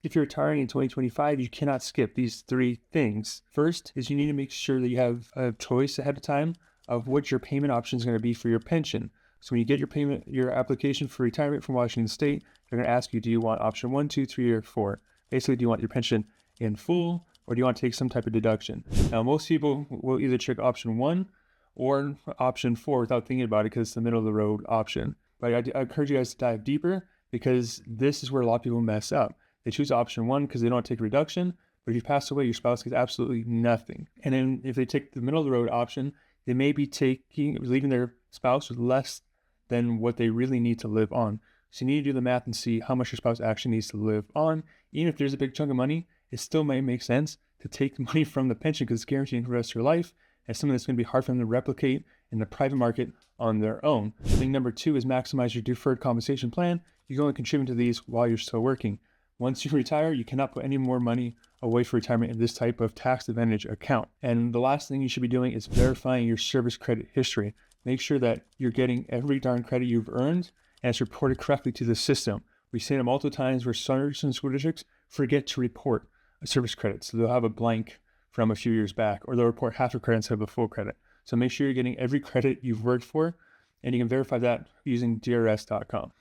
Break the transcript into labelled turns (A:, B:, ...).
A: If you're retiring in 2025, you cannot skip these three things. First is you need to make sure that you have a choice ahead of time of what your payment option is going to be for your pension. So when you get your application for retirement from Washington State, they're going to ask you, do you want option 1, 2, 3, or 4? Basically, do you want your pension in full, or do you want to take some type of deduction? Now, most people will either check option 1 or option 4 without thinking about it because it's the middle of the road option. But I encourage you guys to dive deeper because this is where a lot of people mess up. They choose option 1 because they don't want to take a reduction, but if you pass away, your spouse gets absolutely nothing. And then if they take the middle of the road option, they may be leaving their spouse with less than what they really need to live on. So you need to do the math and see how much your spouse actually needs to live on. Even if there's a big chunk of money, it still might make sense to take the money from the pension because it's guaranteed for the rest of your life, and something that's going to be hard for them to replicate in the private market on their own. Thing number 2 is maximize your deferred compensation plan. You can only contribute to these while you're still working. Once you retire, you cannot put any more money away for retirement in this type of tax advantage account. And the last thing you should be doing is verifying your service credit history. Make sure that you're getting every darn credit you've earned and it's reported correctly to the system. We've seen it multiple times where some school districts forget to report a service credit. So they'll have a blank from a few years back, or they'll report half a credit instead of a full credit. So make sure you're getting every credit you've worked for, and you can verify that using DRS.com.